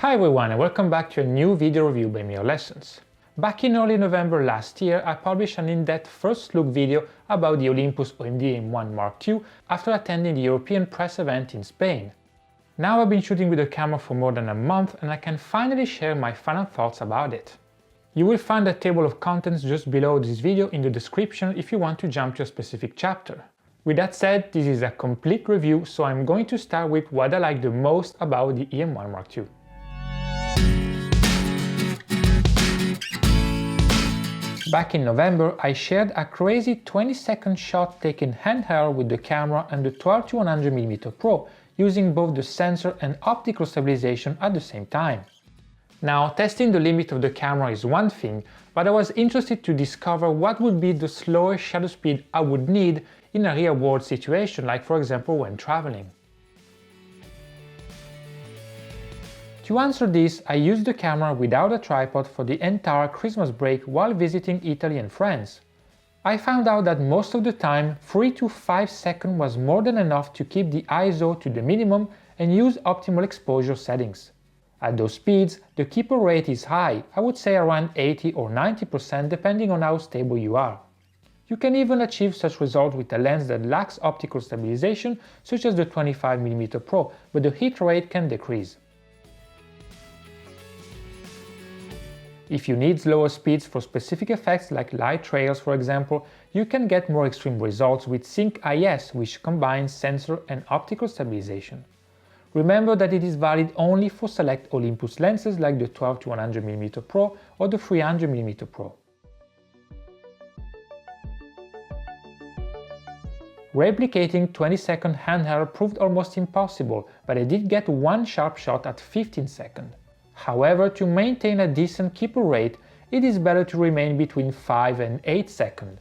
Hi everyone and welcome back to a new video review by Mio Lessons. Back in early November last year, I published an in-depth first look video about the Olympus OM-D E-M1 II after attending the European press event in Spain. Now I've been shooting with the camera for more than a month and I can finally share my final thoughts about it. You will find a table of contents just below this video in the description if you want to jump to a specific chapter. With that said, this is a complete review, so I'm going to start with what I like the most about the E-M1 II. Back in November, I shared a crazy 20-second shot taken handheld with the camera and the 12-100mm Pro, using both the sensor and optical stabilization at the same time. Now, testing the limit of the camera is one thing, but I was interested to discover what would be the slowest shutter speed I would need in a real-world situation, like for example when traveling. To answer this, I used the camera without a tripod for the entire Christmas break while visiting Italy and France. I found out that most of the time 3 to 5 seconds was more than enough to keep the ISO to the minimum and use optimal exposure settings. At those speeds, the keeper rate is high, I would say around 80 or 90% depending on how stable you are. You can even achieve such results with a lens that lacks optical stabilization, such as the 25mm Pro, but the hit rate can decrease. If you need slower speeds for specific effects like light trails for example, you can get more extreme results with Sync IS, which combines sensor and optical stabilization. Remember that it is valid only for select Olympus lenses like the 12-100mm Pro or the 300mm Pro. Replicating 20-second handheld proved almost impossible, but I did get one sharp shot at 15 seconds. However, to maintain a decent keeper rate, it is better to remain between 5 and 8 seconds.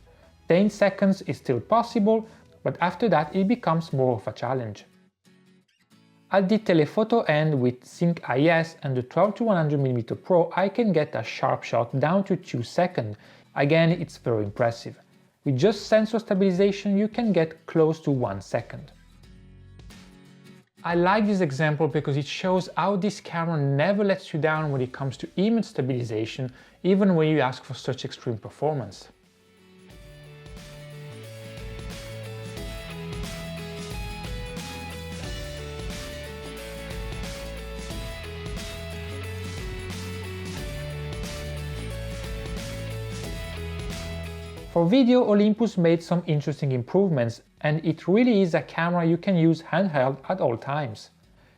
10 seconds is still possible, but after that it becomes more of a challenge. At the telephoto end with Sync IS and the 12-100mm Pro, I can get a sharp shot down to 2 seconds. Again, it's very impressive. With just sensor stabilization, you can get close to 1 second. I like this example because it shows how this camera never lets you down when it comes to image stabilization, even when you ask for such extreme performance. For video, Olympus made some interesting improvements, and it really is a camera you can use handheld at all times.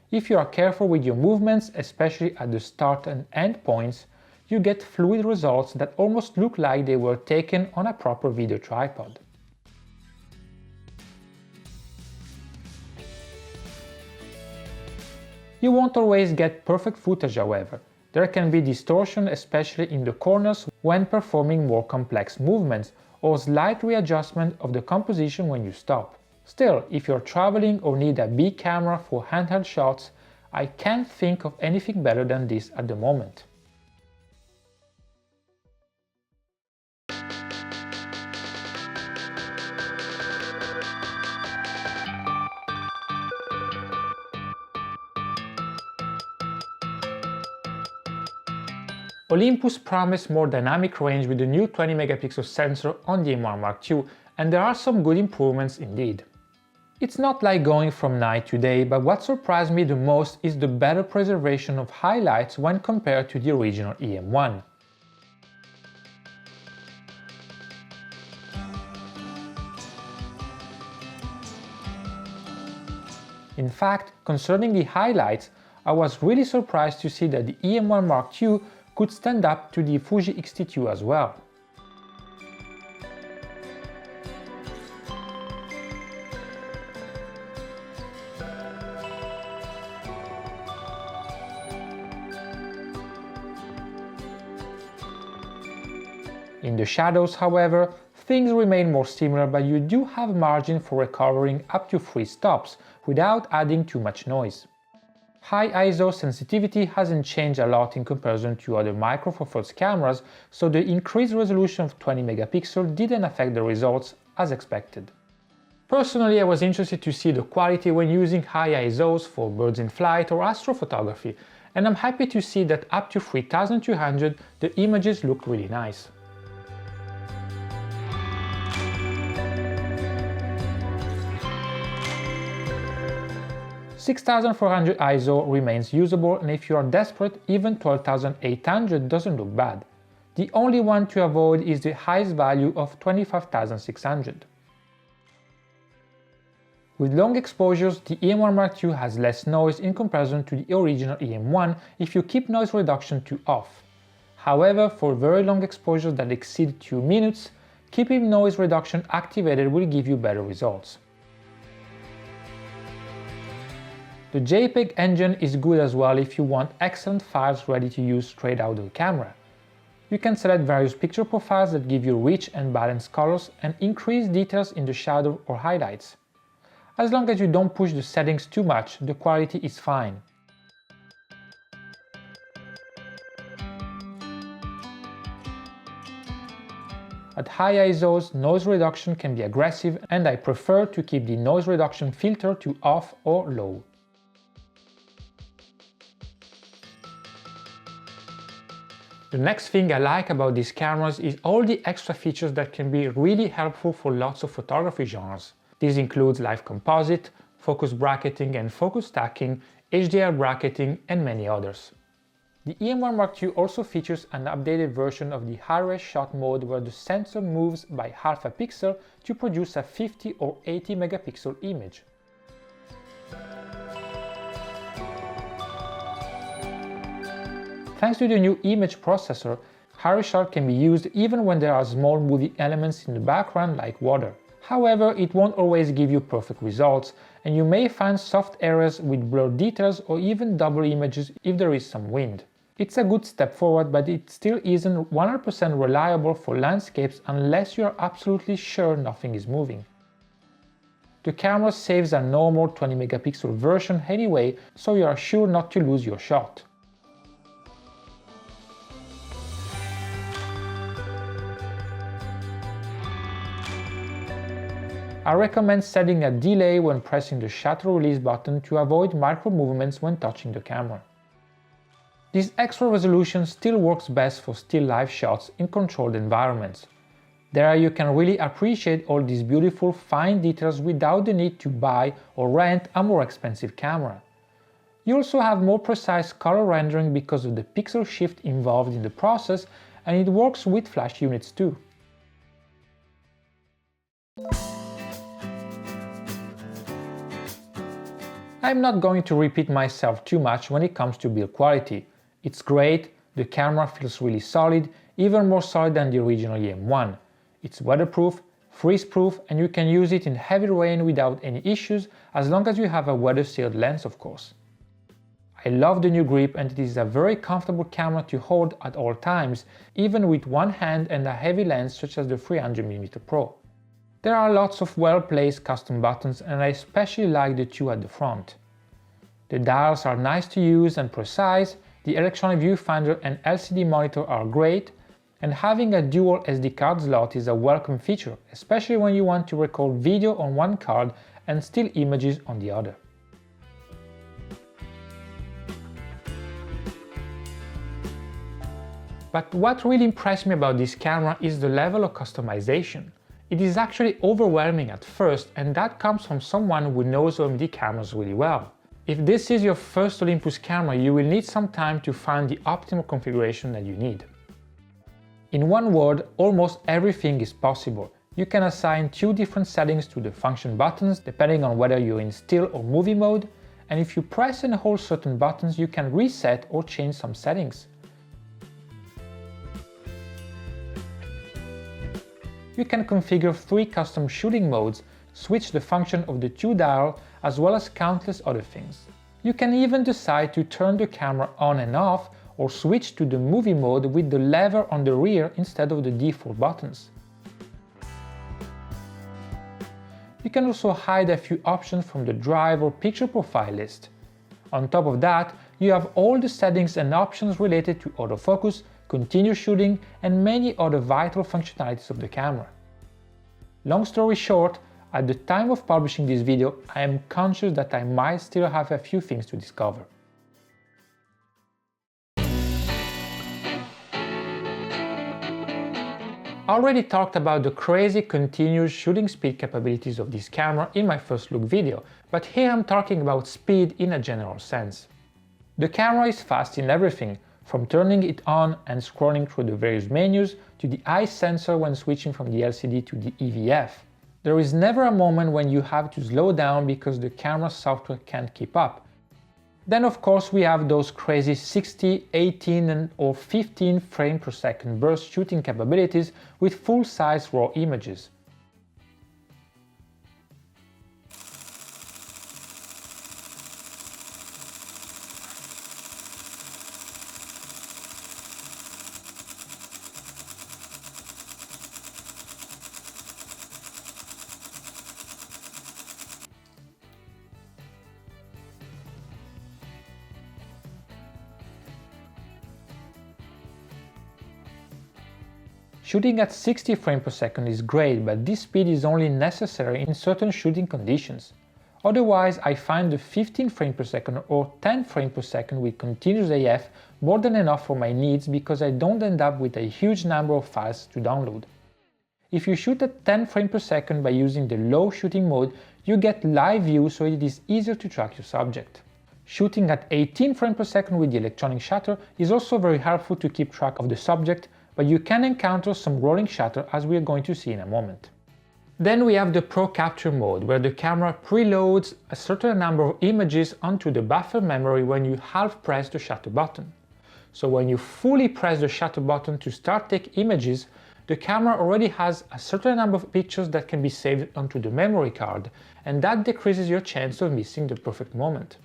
If you are careful with your movements, especially at the start and end points, you get fluid results that almost look like they were taken on a proper video tripod. You won't always get perfect footage, however. There can be distortion, especially in the corners when performing more complex movements, or slight readjustment of the composition when you stop. Still, if you're traveling or need a big camera for handheld shots, I can't think of anything better than this at the moment. Olympus promised more dynamic range with the new 20-megapixel sensor on the E-M1 II, and there are some good improvements indeed. It's not like going from night to day, but what surprised me the most is the better preservation of highlights when compared to the original E-M1. In fact, concerning the highlights, I was really surprised to see that the E-M1 II could stand up to the Fuji X-T2 as well. In the shadows, however, things remain more similar, but you do have margin for recovering up to 3 stops without adding too much noise. High ISO sensitivity hasn't changed a lot in comparison to other Micro Four Thirds cameras, so the increased resolution of 20 megapixels didn't affect the results as expected. Personally, I was interested to see the quality when using high ISOs for birds in flight or astrophotography, and I'm happy to see that up to 3200 the images look really nice. 6400 ISO remains usable, and if you are desperate, even 12800 doesn't look bad. The only one to avoid is the highest value of 25600. With long exposures, the EM1 Mark II has less noise in comparison to the original EM1 if you keep noise reduction to off. However, for very long exposures that exceed 2 minutes, keeping noise reduction activated will give you better results. The JPEG engine is good as well if you want excellent files ready to use straight out of the camera. You can select various picture profiles that give you rich and balanced colors and increase details in the shadow or highlights. As long as you don't push the settings too much, the quality is fine. At high ISOs, noise reduction can be aggressive, and I prefer to keep the noise reduction filter to off or low. The next thing I like about these cameras is all the extra features that can be really helpful for lots of photography genres. This includes live composite, focus bracketing and focus stacking, HDR bracketing, and many others. The EM1 Mark II also features an updated version of the high-res shot mode where the sensor moves by half a pixel to produce a 50 or 80 megapixel image. Thanks to the new image processor, high-res shot can be used even when there are small moving elements in the background like water. However, it won't always give you perfect results, and you may find soft areas with blurred details or even double images if there is some wind. It's a good step forward, but it still isn't 100% reliable for landscapes unless you are absolutely sure nothing is moving. The camera saves a normal 20 megapixel version anyway, so you are sure not to lose your shot. I recommend setting a delay when pressing the shutter release button to avoid micro movements when touching the camera. This extra resolution still works best for still life shots in controlled environments. There you can really appreciate all these beautiful fine details without the need to buy or rent a more expensive camera. You also have more precise color rendering because of the pixel shift involved in the process, and it works with flash units too. I'm not going to repeat myself too much when it comes to build quality. It's great, the camera feels really solid, even more solid than the original EM1. It's weatherproof, freeze-proof, and you can use it in heavy rain without any issues, as long as you have a weather-sealed lens, of course. I love the new grip, and it is a very comfortable camera to hold at all times, even with one hand and a heavy lens such as the 300mm Pro. There are lots of well-placed custom buttons, and I especially like the two at the front. The dials are nice to use and precise, the electronic viewfinder and LCD monitor are great, and having a dual SD card slot is a welcome feature, especially when you want to record video on one card and still images on the other. But what really impressed me about this camera is the level of customization. It is actually overwhelming at first, and that comes from someone who knows OM-D cameras really well. If this is your first Olympus camera, you will need some time to find the optimal configuration that you need. In one word, almost everything is possible. You can assign 2 different settings to the function buttons depending on whether you're in still or movie mode, and if you press and hold certain buttons, you can reset or change some settings. You can configure 3 custom shooting modes, switch the function of the 2 dial, as well as countless other things. You can even decide to turn the camera on and off or switch to the movie mode with the lever on the rear instead of the default buttons. You can also hide a few options from the drive or picture profile list. On top of that, you have all the settings and options related to autofocus, continuous shooting, and many other vital functionalities of the camera. Long story short, at the time of publishing this video, I am conscious that I might still have a few things to discover. I already talked about the crazy continuous shooting speed capabilities of this camera in my first look video, but here I'm talking about speed in a general sense. The camera is fast in everything, from turning it on and scrolling through the various menus to the eye sensor when switching from the LCD to the EVF. There is never a moment when you have to slow down because the camera software can't keep up. Then of course we have those crazy 60, 18 or 15 frames per second burst shooting capabilities with full-size RAW images. Shooting at 60 frames per second is great, but this speed is only necessary in certain shooting conditions. Otherwise, I find the 15 frames per second or 10 frames per second with continuous AF more than enough for my needs because I don't end up with a huge number of files to download. If you shoot at 10 frames per second by using the low shooting mode, you get live view, so it is easier to track your subject. Shooting at 18 frames per second with the electronic shutter is also very helpful to keep track of the subject, but you can encounter some rolling shutter as we are going to see in a moment. Then we have the Pro Capture mode, where the camera preloads a certain number of images onto the buffer memory when you half press the shutter button. So when you fully press the shutter button to start take images, the camera already has a certain number of pictures that can be saved onto the memory card, and that decreases your chance of missing the perfect moment.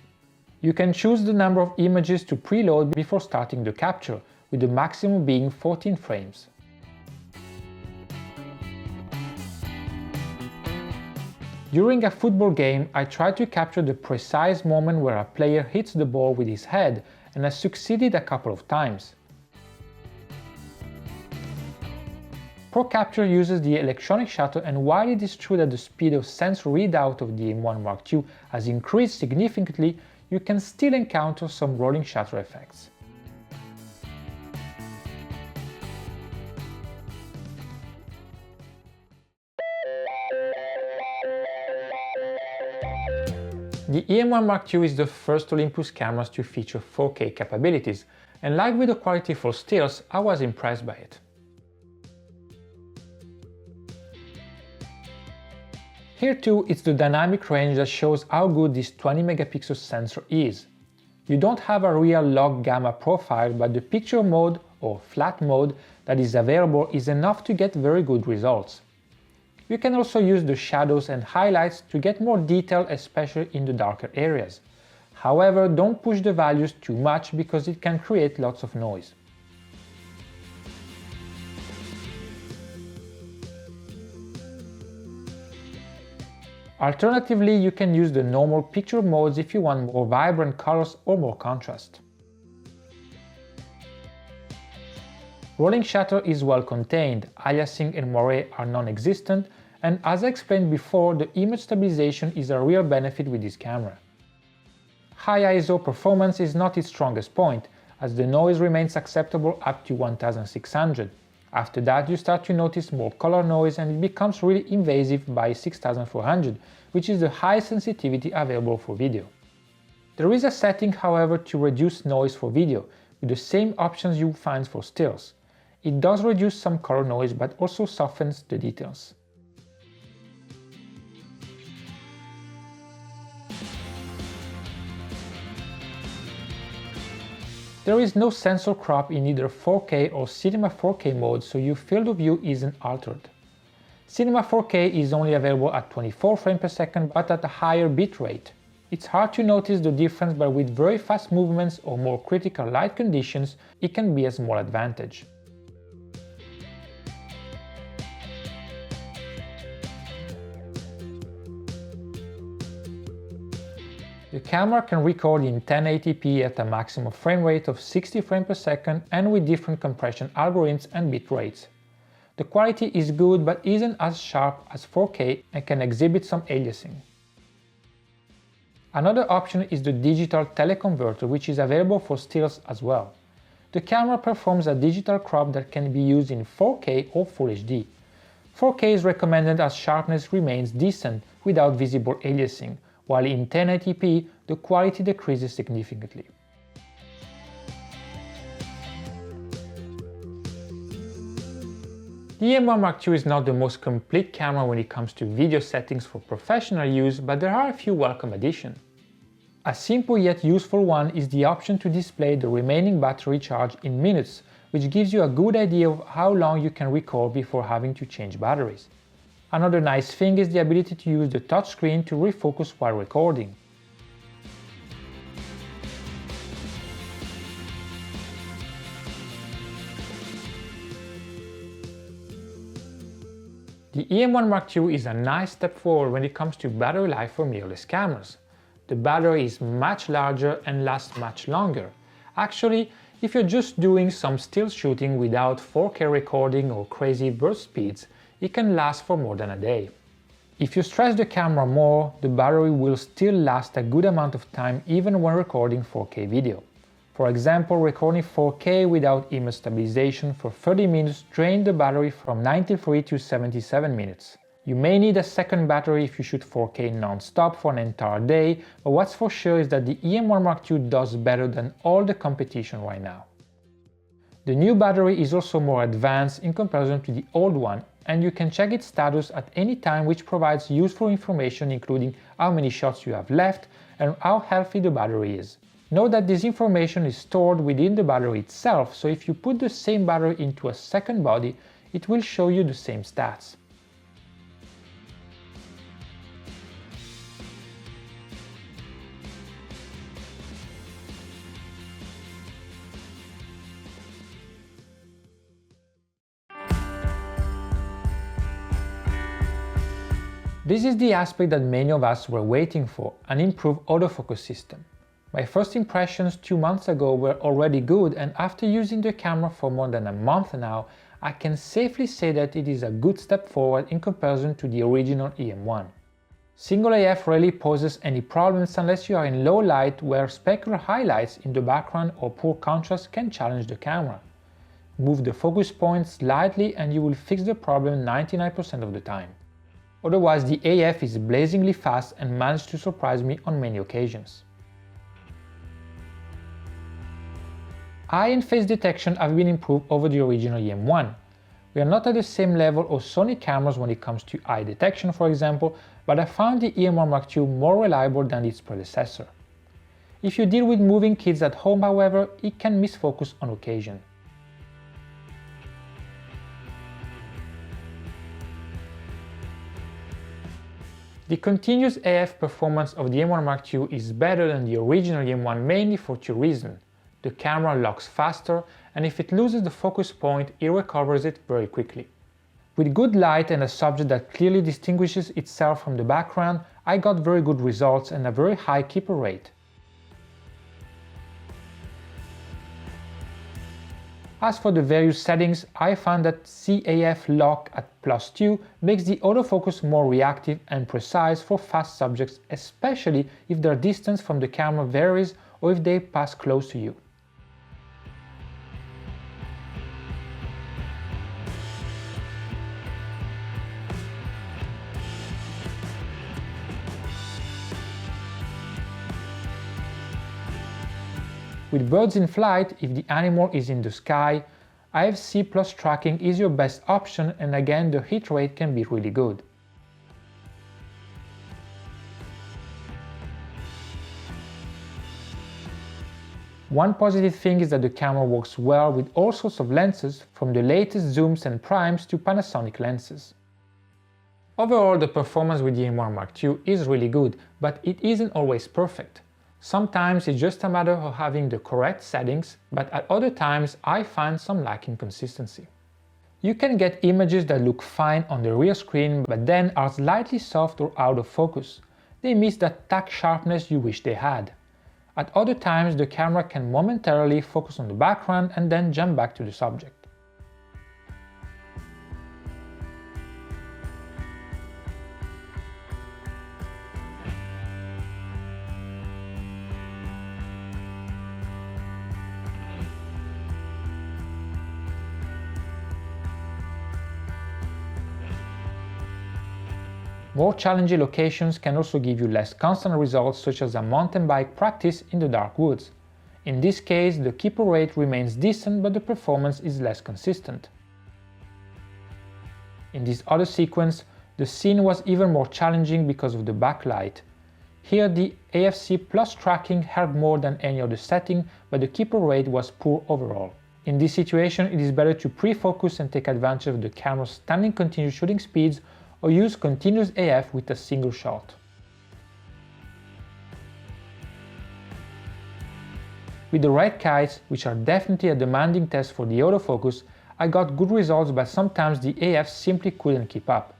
You can choose the number of images to preload before starting the capture, with the maximum being 14 frames. During a football game, I tried to capture the precise moment where a player hits the ball with his head, and I succeeded a couple of times. Pro Capture uses the electronic shutter, and while it is true that the speed of sensor readout of the M1 Mark II has increased significantly, you can still encounter some rolling shutter effects. The E-M1 Mark II is the first Olympus cameras to feature 4K capabilities, and like with the quality for stills, I was impressed by it. Here too, it's the dynamic range that shows how good this 20 megapixel sensor is. You don't have a real log gamma profile, but the picture mode or flat mode that is available is enough to get very good results. You can also use the shadows and highlights to get more detail, especially in the darker areas. However, don't push the values too much because it can create lots of noise. Alternatively, you can use the normal picture modes if you want more vibrant colors or more contrast. Rolling shutter is well contained, aliasing and moire are non-existent, and as I explained before, the image stabilization is a real benefit with this camera. High ISO performance is not its strongest point, as the noise remains acceptable up to 1600. After that you start to notice more color noise and it becomes really invasive by 6400, which is the highest sensitivity available for video. There is a setting, however, to reduce noise for video, with the same options you find for stills. It does reduce some color noise but also softens the details. There is no sensor crop in either 4K or Cinema 4K mode, so your field of view isn't altered. Cinema 4K is only available at 24 frames per second but at a higher bitrate. It's hard to notice the difference, but with very fast movements or more critical light conditions, it can be a small advantage. The camera can record in 1080p at a maximum frame rate of 60 frames per second and with different compression algorithms and bit rates. The quality is good but isn't as sharp as 4K and can exhibit some aliasing. Another option is the digital teleconverter, which is available for stills as well. the camera performs a digital crop that can be used in 4K or Full HD. 4K is recommended as sharpness remains decent without visible aliasing, while in 1080p the quality decreases significantly. The E-M1 Mark II is not the most complete camera when it comes to video settings for professional use, but there are a few welcome additions. A simple yet useful one is the option to display the remaining battery charge in minutes, which gives you a good idea of how long you can record before having to change batteries. Another nice thing is the ability to use the touchscreen to refocus while recording. The E-M1 Mark II is a nice step forward when it comes to battery life for mirrorless cameras. The battery is much larger and lasts much longer. Actually, if you're just doing some still shooting without 4K recording or crazy burst speeds, it can last for more than a day. If you stretch the camera more, the battery will still last a good amount of time even when recording 4K video. For example, recording 4K without image stabilization for 30 minutes drained the battery from 93 to 77 minutes. You may need a second battery if you shoot 4K non-stop for an entire day, but what's for sure is that the E-M1 Mark II does better than all the competition right now. The new battery is also more advanced in comparison to the old one, and you can check its status at any time, which provides useful information including how many shots you have left and how healthy the battery is. Note that this information is stored within the battery itself, so if you put the same battery into a second body, it will show you the same stats. This is the aspect that many of us were waiting for, an improved autofocus system. My first impressions 2 months ago were already good, and after using the camera for more than a month now, I can safely say that it is a good step forward in comparison to the original E-M1. Single AF rarely poses any problems unless you are in low light where specular highlights in the background or poor contrast can challenge the camera. Move the focus point slightly and you will fix the problem 99% of the time. Otherwise, the AF is blazingly fast and managed to surprise me on many occasions. Eye and face detection have been improved over the original E-M1. We are not at the same level of Sony cameras when it comes to eye detection, for example, but I found the E-M1 Mark II more reliable than its predecessor. If you deal with moving kids at home, however, it can miss focus on occasion. The continuous AF performance of the E-M1 Mark II is better than the original E-M1 mainly for two reasons. The camera locks faster, and if it loses the focus point, it recovers it very quickly. With good light and a subject that clearly distinguishes itself from the background, I got very good results and a very high keeper rate. As for the various settings, I found that CAF lock at +2 makes the autofocus more reactive and precise for fast subjects, especially if their distance from the camera varies or if they pass close to you. With birds in flight, if the animal is in the sky, IFC plus tracking is your best option, and again the hit rate can be really good. One positive thing is that the camera works well with all sorts of lenses, from the latest zooms and primes to Panasonic lenses. Overall, the performance with the E-M1 Mark II is really good, but it isn't always perfect. Sometimes it's just a matter of having the correct settings, but at other times I find some lacking consistency. You can get images that look fine on the rear screen but then are slightly soft or out of focus. They miss that tack sharpness you wish they had. At other times the camera can momentarily focus on the background and then jump back to the subject. More challenging locations can also give you less constant results, such as a mountain bike practice in the dark woods. In this case, the keeper rate remains decent, but the performance is less consistent. In this other sequence, the scene was even more challenging because of the backlight. Here the AFC plus tracking helped more than any other setting, but the keeper rate was poor overall. In this situation, it is better to pre-focus and take advantage of the camera's standing continuous shooting speeds, or use continuous AF with a single shot. With the red kites, which are definitely a demanding test for the autofocus, I got good results, but sometimes the AF simply couldn't keep up.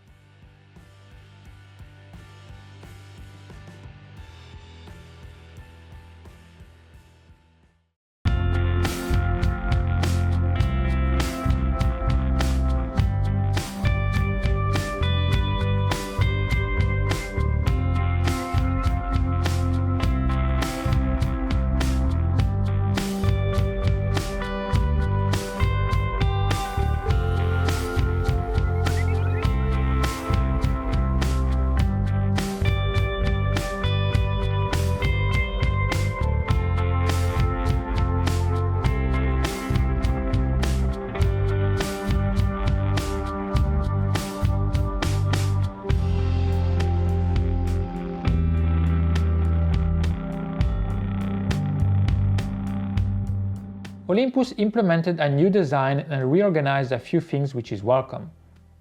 Olympus implemented a new design and reorganized a few things, which is welcome.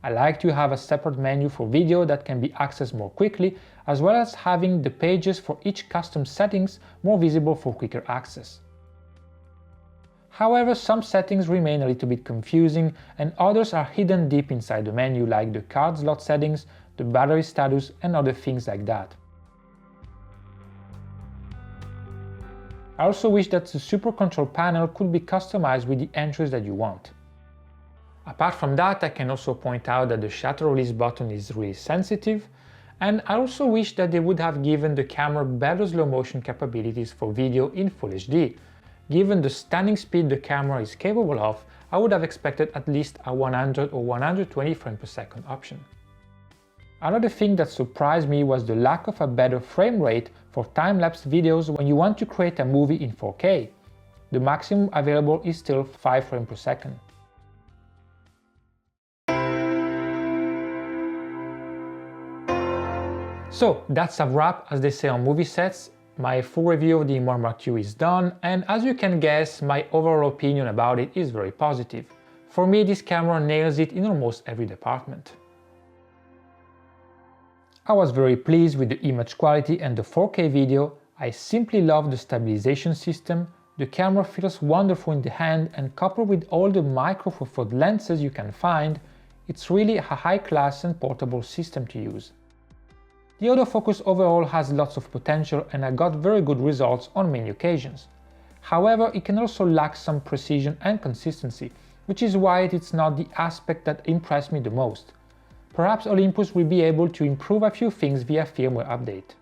I like to have a separate menu for video that can be accessed more quickly, as well as having the pages for each custom settings more visible for quicker access. However, some settings remain a little bit confusing and others are hidden deep inside the menu, like the card slot settings, the battery status and other things like that. I also wish that the Super Control panel could be customized with the entries that you want. Apart from that, I can also point out that the shutter release button is really sensitive, and I also wish that they would have given the camera better slow motion capabilities for video in Full HD. Given the stunning speed the camera is capable of, I would have expected at least a 100 or 120 frames per second option. Another thing that surprised me was the lack of a better frame rate for time-lapse videos when you want to create a movie in 4K. The maximum available is still 5 frames per second. So that's a wrap, as they say on movie sets. My full review of the E-M1 Mark II is done, and as you can guess, my overall opinion about it is very positive. For me, this camera nails it in almost every department. I was very pleased with the image quality and the 4K video. I simply love the stabilization system. The camera feels wonderful in the hand, and coupled with all the micro four foot lenses you can find, it's really a high-class and portable system to use. The autofocus overall has lots of potential and I got very good results on many occasions. However, it can also lack some precision and consistency, which is why it's not the aspect that impressed me the most. Perhaps Olympus will be able to improve a few things via firmware update.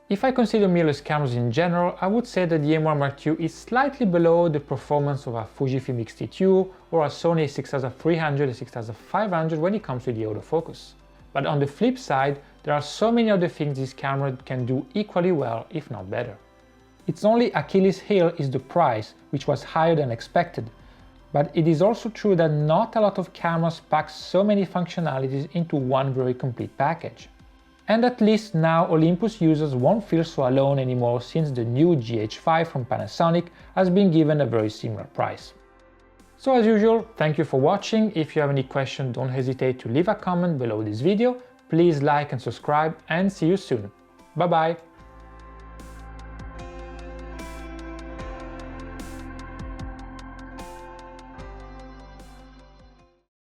If I consider mirrorless cameras in general, I would say that the E-M1 Mark II is slightly below the performance of a Fujifilm X-T2 or a Sony a6300 and 6500 when it comes to the autofocus. But on the flip side, there are so many other things this camera can do equally well, if not better. Its only Achilles heel is the price, which was higher than expected. But it is also true that not a lot of cameras pack so many functionalities into one very complete package. And at least now Olympus users won't feel so alone anymore, since the new GH5 from Panasonic has been given a very similar price. So as usual, thank you for watching. If you have any questions, don't hesitate to leave a comment below this video. Please like and subscribe, and see you soon. Bye bye!